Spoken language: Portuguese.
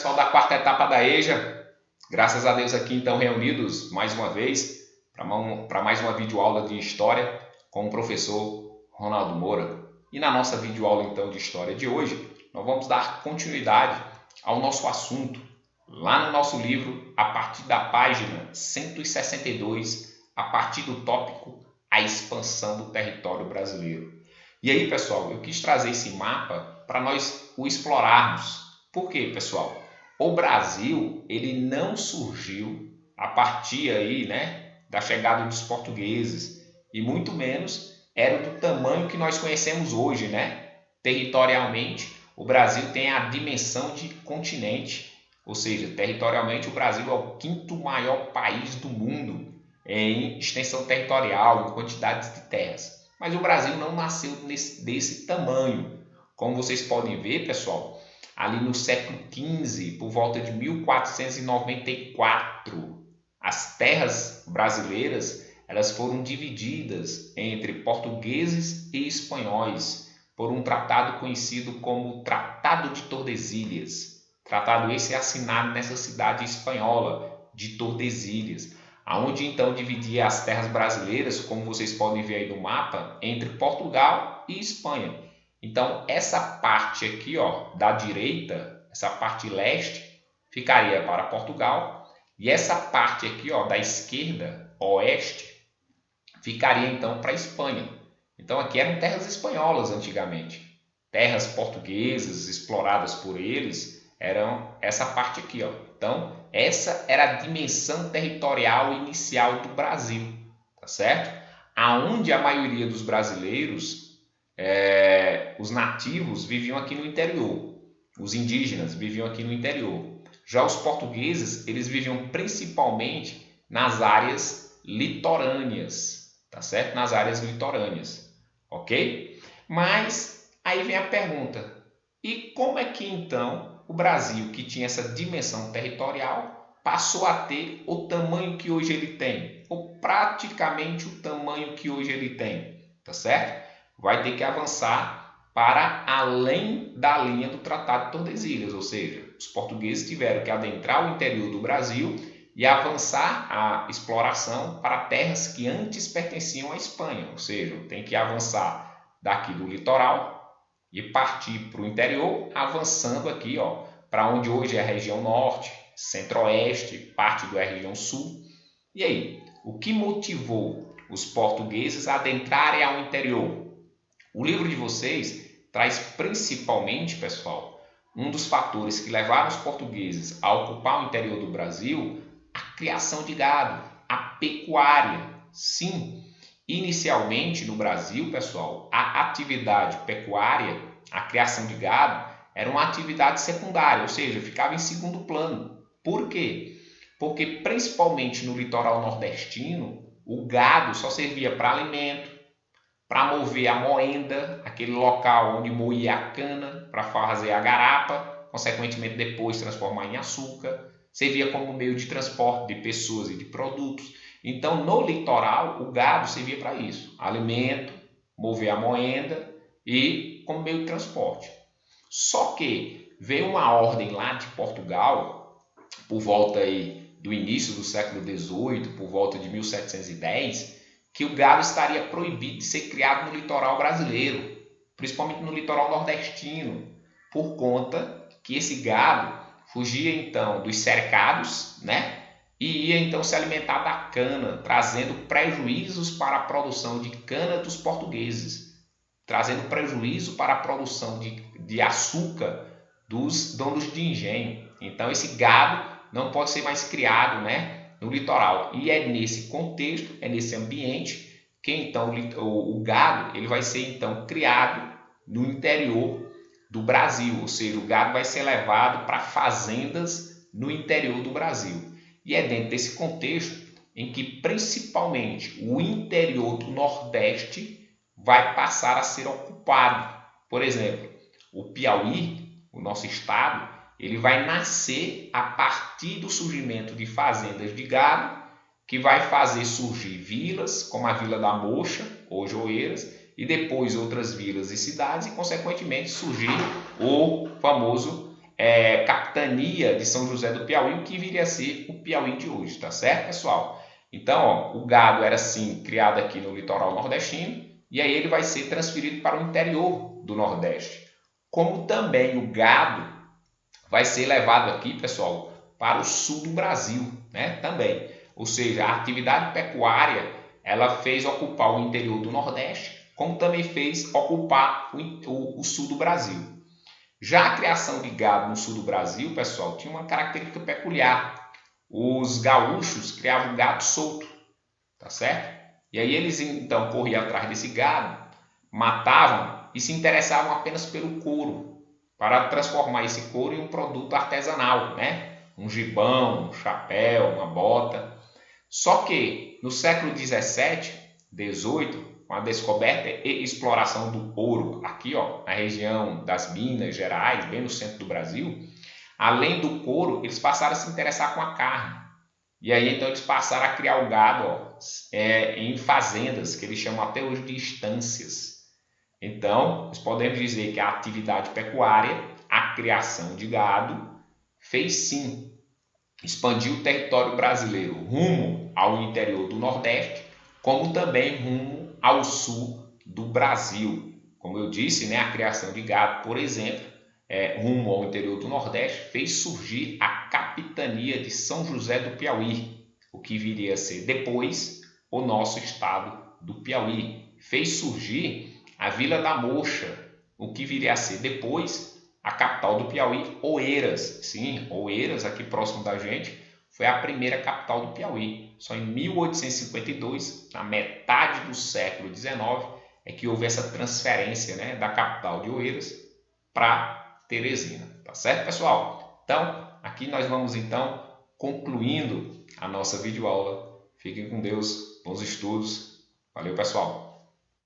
pessoal da quarta etapa da EJA, graças a Deus aqui então reunidos mais uma vez para mais uma videoaula de História com o professor Ronaldo Moura. E na nossa videoaula então de História de hoje, nós vamos dar continuidade ao nosso assunto lá no nosso livro, a partir da página 162, a partir do tópico A Expansão do Território Brasileiro. E aí, pessoal, eu quis trazer esse mapa para nós o explorarmos. Por quê, pessoal? O Brasil, ele não surgiu a partir aí, da chegada dos portugueses, e muito menos era do tamanho que nós conhecemos hoje, Territorialmente, o Brasil tem a dimensão de continente, ou seja, territorialmente o Brasil é o quinto maior país do mundo em extensão territorial, em quantidades de terras. Mas o Brasil não nasceu desse tamanho. Como vocês podem ver, pessoal, ali no século XV, por volta de 1494, as terras brasileiras elas foram divididas entre portugueses e espanhóis por um tratado conhecido como Tratado de Tordesilhas. Tratado esse é assinado nessa cidade espanhola de Tordesilhas, aonde então dividia as terras brasileiras, como vocês podem ver aí no mapa, entre Portugal e Espanha. Então, essa parte aqui, da direita, essa parte leste, ficaria para Portugal, e essa parte aqui, da esquerda, oeste, ficaria então para a Espanha. Então, aqui eram terras espanholas antigamente. Terras portuguesas exploradas por eles eram essa parte aqui, Então, essa era a dimensão territorial inicial do Brasil, tá certo? Aonde a maioria dos brasileiros, os nativos, viviam aqui no interior. Os indígenas viviam aqui no interior. Já os portugueses, eles viviam principalmente nas áreas litorâneas, tá certo? Nas áreas litorâneas, ok? Mas aí vem a pergunta, e como é que então o Brasil, que tinha essa dimensão territorial, passou a ter o tamanho que hoje ele tem, ou praticamente o tamanho que hoje ele tem, tá certo? Vai ter que avançar para além da linha do Tratado de Tordesilhas, ou seja, os portugueses tiveram que adentrar o interior do Brasil e avançar a exploração para terras que antes pertenciam à Espanha, ou seja, tem que avançar daqui do litoral e partir para o interior, avançando aqui, para onde hoje é a região norte, centro-oeste, parte da região sul. E aí, o que motivou os portugueses a adentrarem ao interior? O livro de vocês traz principalmente, pessoal, um dos fatores que levaram os portugueses a ocupar o interior do Brasil, a criação de gado, a pecuária. Sim, inicialmente no Brasil, pessoal, a atividade pecuária, a criação de gado, era uma atividade secundária, ou seja, ficava em segundo plano. Por quê? Porque principalmente no litoral nordestino, o gado só servia para alimento, para mover a moenda, aquele local onde moía a cana, para fazer a garapa, consequentemente depois transformar em açúcar, servia como meio de transporte de pessoas e de produtos. Então, no litoral, o gado servia para isso, alimento, mover a moenda e como meio de transporte. Só que veio uma ordem lá de Portugal, por volta aí do início do século XVIII, por volta de 1710, que o gado estaria proibido de ser criado no litoral brasileiro, principalmente no litoral nordestino, por conta que esse gado fugia então dos cercados, e ia então se alimentar da cana, trazendo prejuízos para a produção de cana dos portugueses, trazendo prejuízo para a produção de açúcar dos donos de engenho. Então esse gado não pode ser mais criado, no litoral. E é nesse contexto, é nesse ambiente que então o gado ele vai ser então criado no interior do Brasil, ou seja, o gado vai ser levado para fazendas no interior do Brasil. E é dentro desse contexto em que principalmente o interior do Nordeste vai passar a ser ocupado. Por exemplo, o Piauí, o nosso estado, ele vai nascer a partir do surgimento de fazendas de gado, que vai fazer surgir vilas, como a Vila da Mocha, hoje Oeiras, e depois outras vilas e cidades, e consequentemente surgir o famoso capitania de São José do Piauí, o que viria a ser o Piauí de hoje, tá certo, pessoal? Então, ó, o gado era sim criado aqui no litoral nordestino e aí ele vai ser transferido para o interior do Nordeste. Como também o gado vai ser levado aqui, pessoal, para o sul do Brasil, né? Também. Ou seja, a atividade pecuária ela fez ocupar o interior do Nordeste, como também fez ocupar o sul do Brasil. Já a criação de gado no sul do Brasil, pessoal, tinha uma característica peculiar. Os gaúchos criavam gado solto, tá certo? E aí eles então corriam atrás desse gado, matavam e se interessavam apenas pelo couro, para transformar esse couro em um produto artesanal, né? Um gibão, um chapéu, uma bota. Só que no século 17, 18, com a descoberta e exploração do ouro aqui, ó, na região das Minas Gerais, bem no centro do Brasil, além do couro, eles passaram a se interessar com a carne. E aí então eles passaram a criar o gado, ó, em fazendas, que eles chamam até hoje de estâncias. Então, nós podemos dizer que a atividade pecuária, a criação de gado, fez sim expandir o território brasileiro rumo ao interior do Nordeste, como também rumo ao sul do Brasil. Como eu disse, né, a criação de gado, por exemplo, rumo ao interior do Nordeste, fez surgir a capitania de São José do Piauí, o que viria a ser depois o nosso estado do Piauí. Fez surgir a Vila da Mocha, o que viria a ser depois a capital do Piauí, Oeiras. Sim, Oeiras, aqui próximo da gente, foi a primeira capital do Piauí. Só em 1852, na metade do século XIX, é que houve essa transferência, né, da capital de Oeiras para Teresina. Tá certo, pessoal? Então, aqui nós vamos então concluindo a nossa videoaula. Fiquem com Deus, bons estudos. Valeu, pessoal!